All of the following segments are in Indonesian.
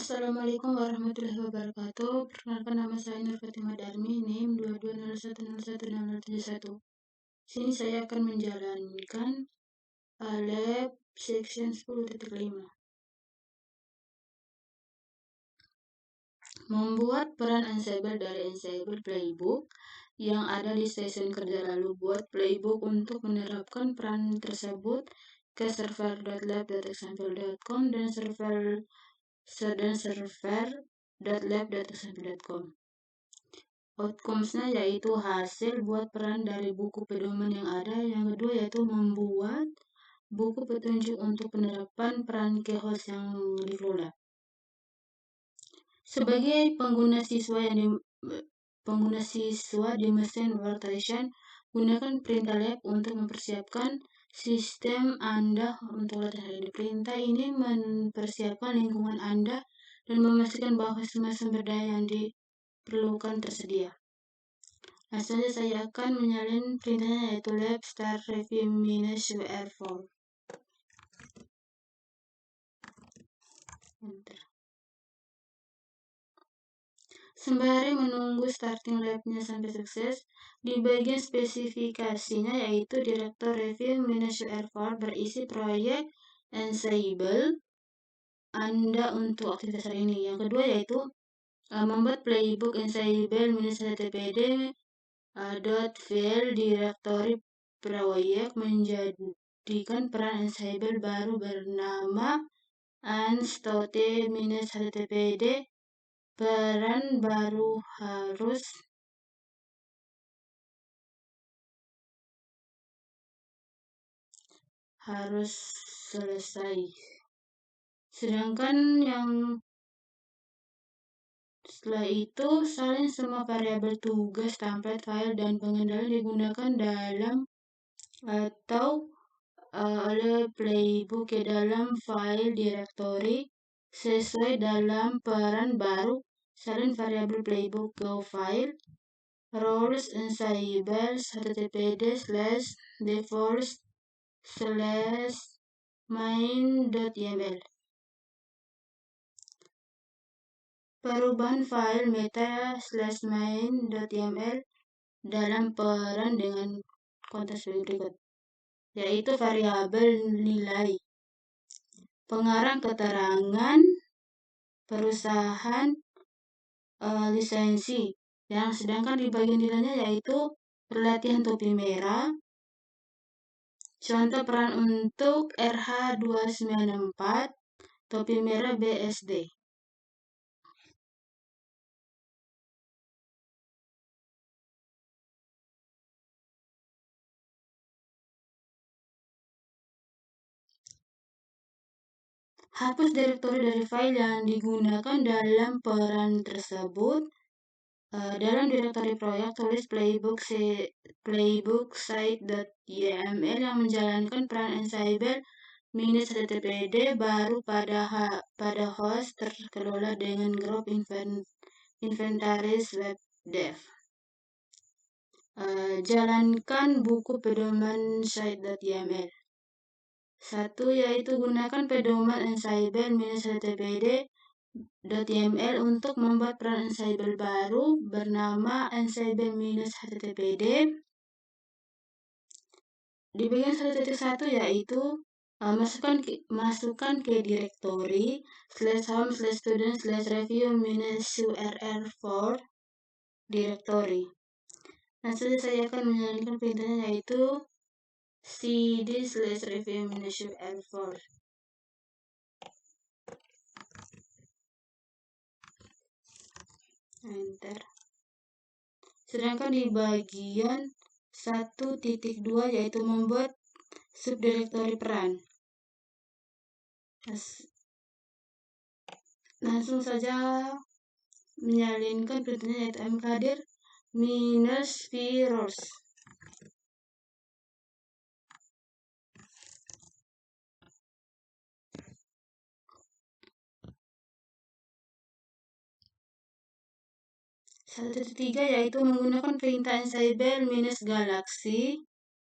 Assalamualaikum warahmatullahi wabarakatuh. Perkenalkan, nama saya Nur Fatimah Darmi, NIM 2201016071. Sini saya akan menjalankan lab section 10.5. Membuat peran Ansible dari Ansible Playbook yang ada di stasiun kerja, lalu buat playbook untuk menerapkan peran tersebut ke server.lab.example.com dan server.lab.example.com. Outcomes-nya yaitu hasil buat peran dari buku pedoman yang ada. Yang kedua yaitu membuat buku petunjuk untuk penerapan peran ke host yang dikelola. Sebagai pengguna siswa di mesin workstation, gunakan perintah lab untuk mempersiapkan sistem Anda untuk latihan. Perintah ini mempersiapkan lingkungan Anda dan memastikan bahwa semua sumber daya yang diperlukan tersedia. Langsung saja saya akan menyalin perintahnya, yaitu lab start review -UR4. Sembari menunggu starting lab-nya sampai sukses, di bagian spesifikasinya yaitu direktur review -UR4 berisi proyek Ansible Anda untuk aktivitas hari ini. Yang kedua yaitu membuat playbook Ansible -httpd .file directory proyek menjadikan peran Ansible baru bernama ans.t-httpd. Peran baru harus selesai. Sedangkan yang setelah itu, salin semua variabel tugas, template, file, dan pengendalian digunakan dalam atau oleh playbook ke dalam file directory sesuai dalam peran baru. Salin variabel playbook go file roles Ansible httpd/defaults/main.yml. Perubahan file meta/main.yml dalam peran dengan konteks berikut, yaitu variabel nilai, pengarang keterangan, perusahaan, lisensi. Yang sedangkan di bagian nilainya yaitu pelatihan topi merah, contoh peran untuk RH294, topi merah BSD. Hapus direktori dari file yang digunakan dalam peran tersebut. Dalam direktori proyek, tulis playbook site.yml yang menjalankan peran Ansible -httpd baru pada host terkelola dengan grup inventaris web dev. Jalankan buku pedoman site.yml. 1. Yaitu gunakan pedoman Ansible -httpd.yml untuk membuat peran Ansible baru bernama Ansible -httpd. Di bagian 1.1 yaitu masukkan ke direktori /home/student/review -url4 direktori. Langsung saya akan menjalankan perintahnya, yaitu cd/review -url4. Enter. Sedangkan di bagian 1.2 yaitu membuat subdirektori peran. Langsung saja menyalinkan perintahnya, yaitu mkdir -v-roles. Tiga yaitu menggunakan perintah Ansible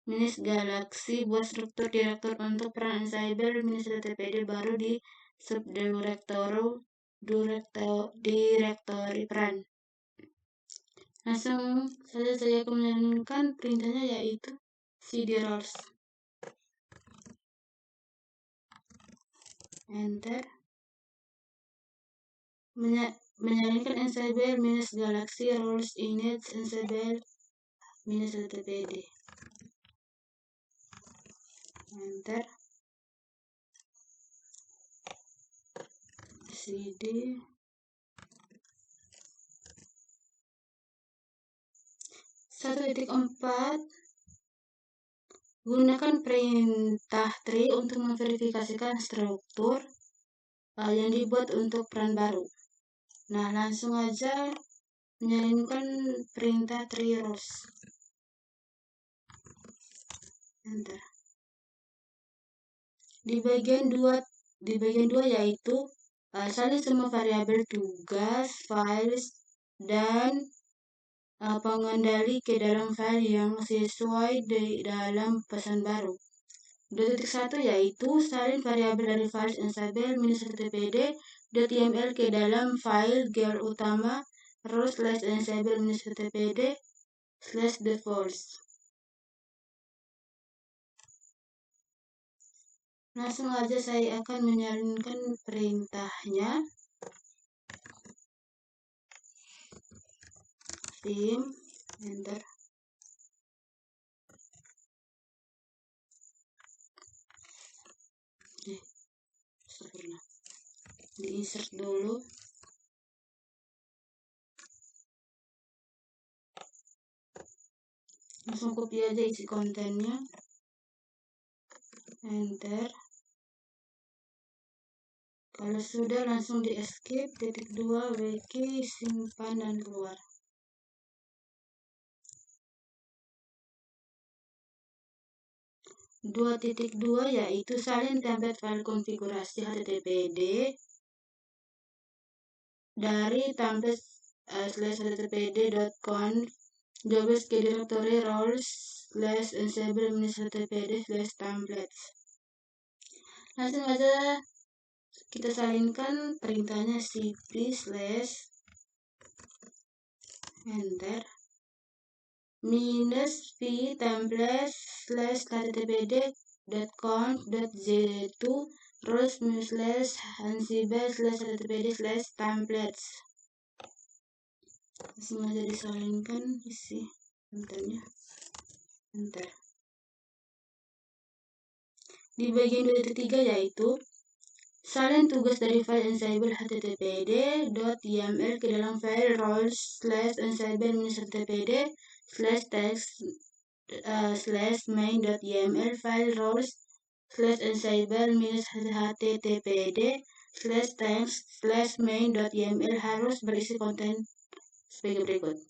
-galaxy buat struktur direktur untuk peran Ansible -httpd baru di directory peran. Langsung saja saya akan menjalankan perintahnya, yaitu cd roles. Enter. Menjalankan Ansible -Galaxy roles init Ansible -ttpd. Enter. cd 1.4. Gunakan perintah tree untuk memverifikasikan struktur yang dibuat untuk peran baru. Nah, langsung aja menjalankan perintah tree roles. Enter. Di bagian 2 yaitu salin semua variabel tugas, files, dan pengendali ke dalam file yang sesuai di dalam pesan baru. 2.1 yaitu salin variabel dari files Ansible -ttpd.yml ke dalam file GL utama roles/Ansible -ttpd/defaults. Langsung aja saya akan menjalankan perintahnya. Vim, enter. Di insert dulu. Langsung copy aja isi kontennya. Enter. Kalau sudah, langsung di escape. -2 wiki, simpan dan keluar. .2 yaitu salin template file konfigurasi httpd dari template /httpd.conf doubles ke directory roles/ansible -ttpd/templates. Langsung aja kita salinkan perintahnya cp/ enter -v templates/httpd.conf.z2 roles/ansible/httpd/templates. Langsung aja disalinkan isi kontennya. Enter. Di bagian 2.3 yaitu salin tugas dari file Ansible httpd.yml ke dalam file roles/ansible -ttpd/text/main.yml file roles/ansible -httpd/text/main.yml harus berisi konten sebagai berikut.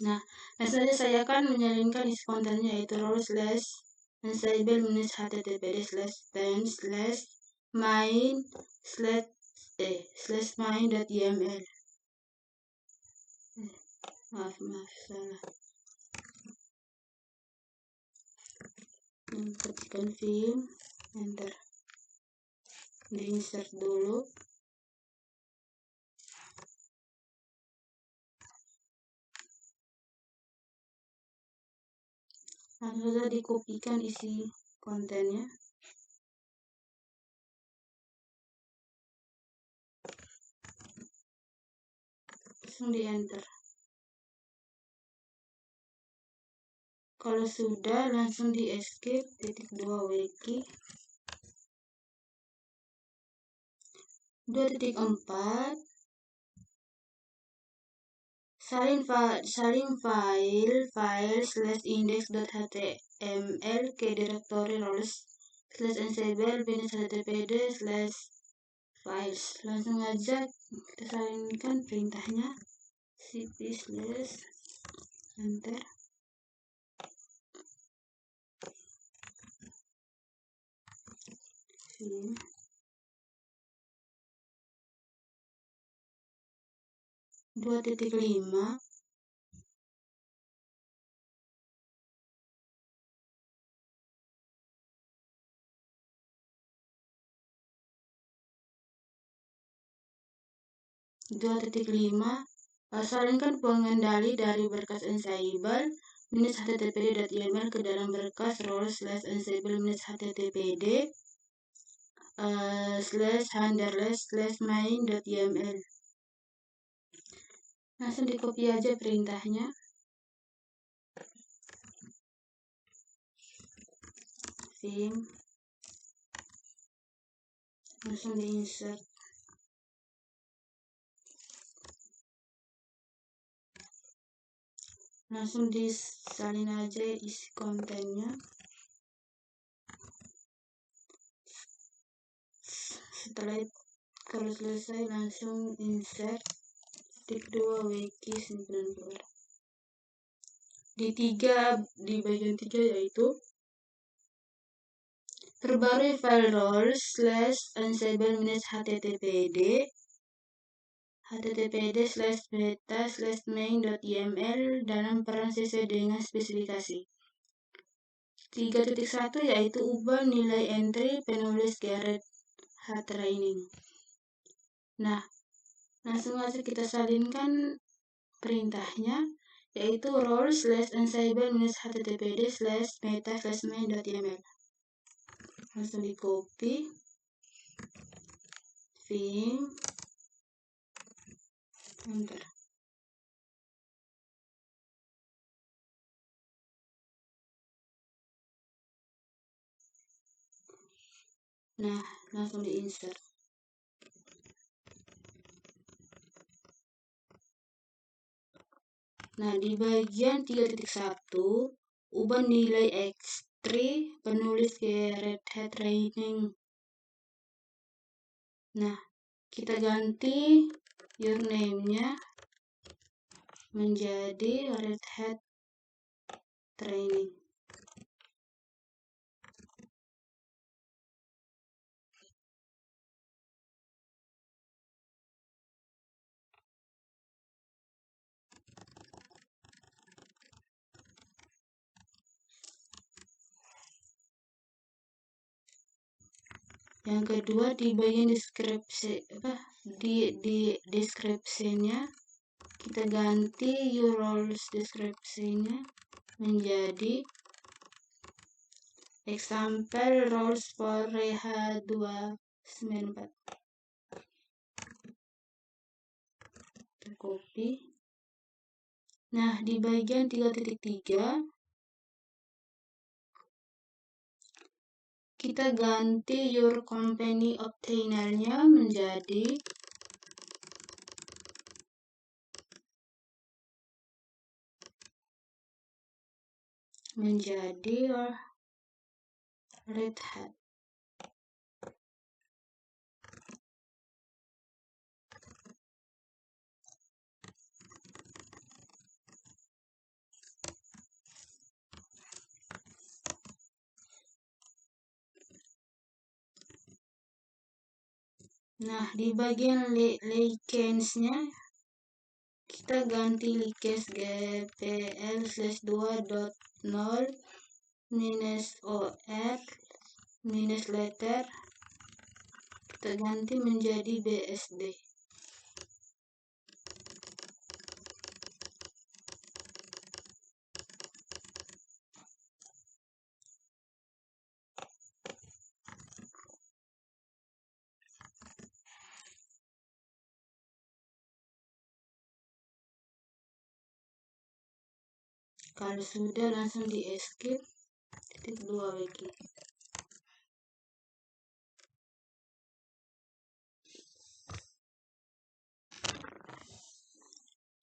Nah, langsung saja saya akan menjalankan isi kontennya, yaitu roles/ansible -httpd/text/main/main.yml. Maaf, salah. Ketikkan vim, enter. Di insert dulu. Langsung saja dikopikan isi kontennya. Langsung di enter. Kalau sudah, langsung di escape. -2 wiki. 2.4 salin file/index.html ke directory roles/ansible -ttpd/files. Langsung aja kita salinkan perintahnya cp/ enter. Vim. 2.5 2.5 salinkan pengendali dari berkas Ansible minus httpd.yml ke dalam berkas role/ansible minus httpd /handler/main.yml. Langsung di copy aja perintahnya. Vim. Langsung di insert. Langsung disalin aja isi kontennya. Setelah kalau selesai langsung insert tip 2 wiki 90. Di bagian 3 yaitu perbarui file role/ansible minus httpd/beta/main.yml dalam peran sesuai dengan spesifikasi. 3.1 yaitu ubah nilai entry penulis Gareth Training. Nah, langsung aja kita salinkan perintahnya, yaitu role/ansible minus httpd/beta/main.yml. Langsung di copy, Vim, enter. Nah, langsung di insert. Nah, di bagian 3.1 ubah nilai X3 penulis Gareth Training. Nah, kita ganti username-nya menjadi Red Hat Training. Yang kedua di bagian deskripsi di deskripsinya kita ganti roles deskripsinya menjadi example roles for Reha 294. Kita copy. Nah, di bagian 3.3 kita ganti your company obtainer-nya menjadi Red Hat. Nah, di bagian license-nya kita ganti license gpl/2.0 -or -letter kita ganti menjadi BSD. Kalau sudah langsung di escape titik 2 wiki.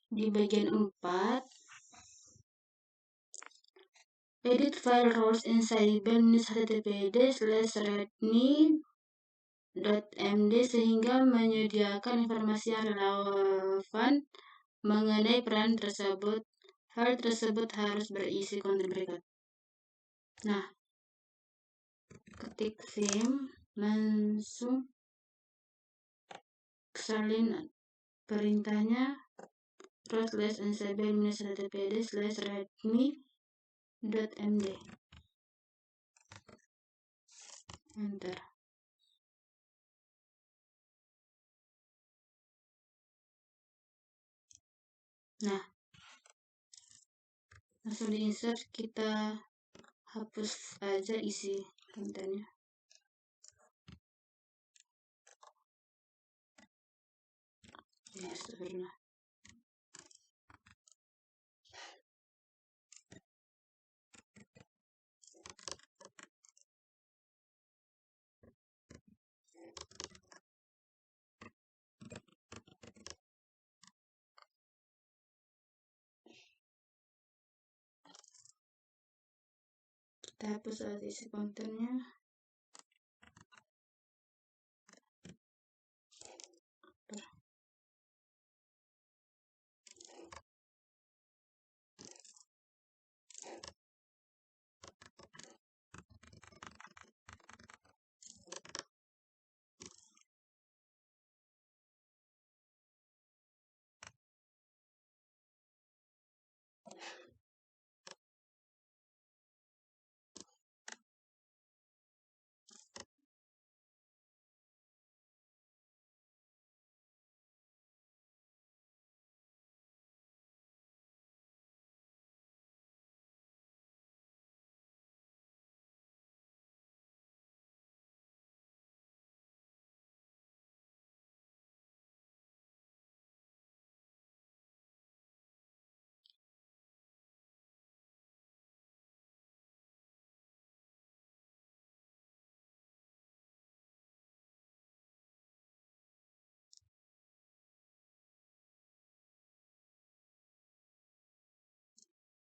Di bagian 4 edit file roles Ansible minus httpd/readme.md sehingga menyediakan informasi yang relevan mengenai peran tersebut. File tersebut harus berisi konten berikut. Nah, ketik Vim, langsung salin perintahnya role/ansible minus httpd/readme.md. Enter. Nah, langsung di insert, kita hapus aja isi kontennya. Ya, astagfirullah. Kita hapus aja isi kontennya.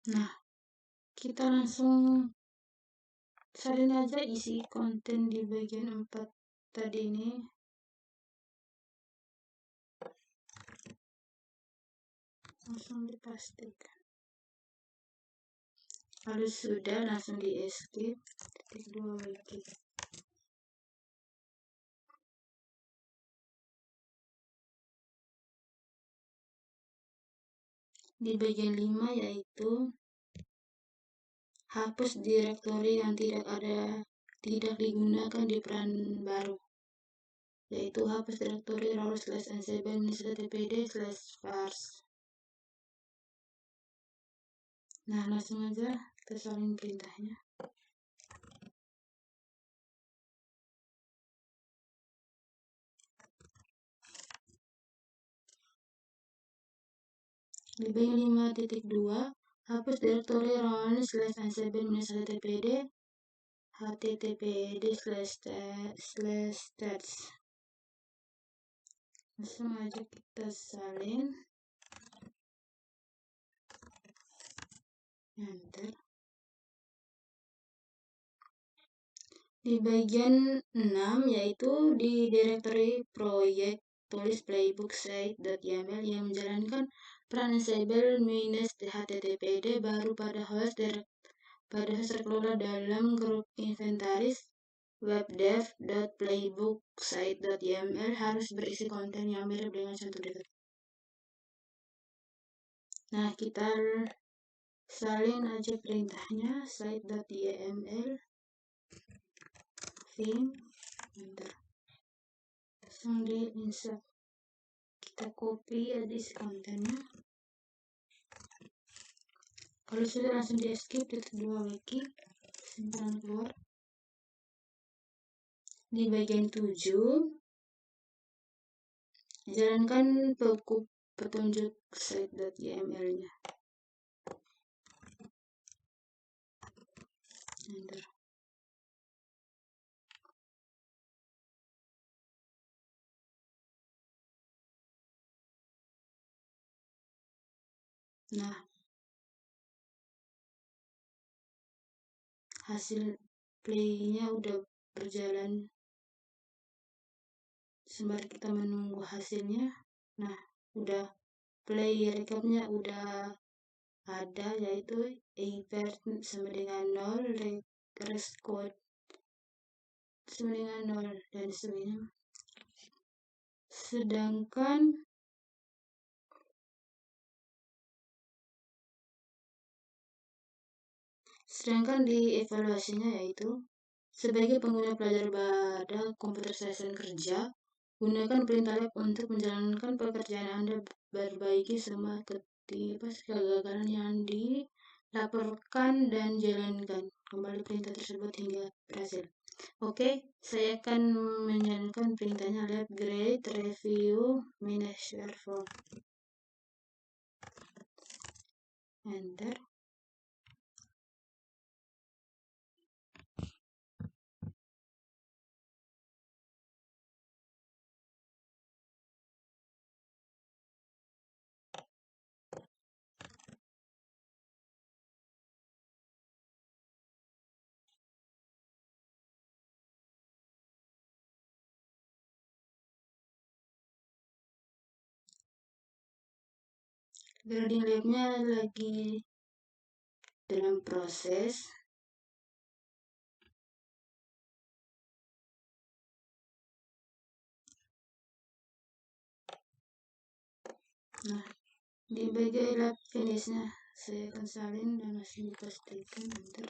Nah, kita langsung salin aja isi konten di bagian 4 tadi ini. Langsung dipastikan. Kalau sudah, langsung di escape, titik 2 wiki. Di bagian 5 yaitu hapus direktori yang tidak digunakan di peran baru, yaitu hapus direktori role/ansible/tpd/vars. Nah, langsung aja kita salin perintahnya. Di bagian 5.2 hapus direktori role/ansible/tpd httpd/stats. Langsung aja kita salin, enter. Di bagian 6 yaitu di direktori proyek tulis playbook site.yml yang menjalankan peran ansible-httpd baru pada host terkelola dalam grup inventaris webdev.playbook-site.yml harus berisi konten yang mirip dengan contoh berikut. Nah, kita salin aja perintahnya site.yml theme, enter. Langsung di insert, kita copy aja isi kontennya. Kalau sudah, langsung di escape, titik 2 wiki, simpan keluar. Di bagian 7 jalankan petunjuk site.yml-nya, enter. Nah, hasil play-nya udah berjalan. Sembari kita menunggu hasilnya, nah, udah play recapnya udah ada, yaitu evert sama dengan 0, rest code sama dengan 0, dan sebagainya. Sedangkan di evaluasinya yaitu sebagai pengguna pelajar pada komputer session kerja, gunakan perintah lab untuk menjalankan pekerjaan Anda, perbaiki semua kegagalan yang dilaporkan dan jalankan kembali perintah tersebut hingga berhasil. Oke, saya akan menjalankan perintahnya. Lab grade review manage perform. Enter. Grading labnya lagi dalam proses. Nah, di bagian lab finishnya saya akan salin dan masih dipastikan. Enter.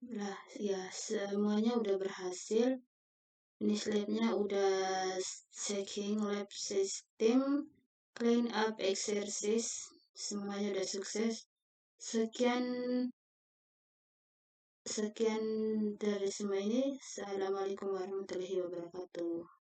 Lah, ya semuanya udah berhasil. Finish labnya udah checking lab system, clean up exercise, semuanya udah sukses. Sekian dari semua ini. Assalamualaikum warahmatullahi wabarakatuh.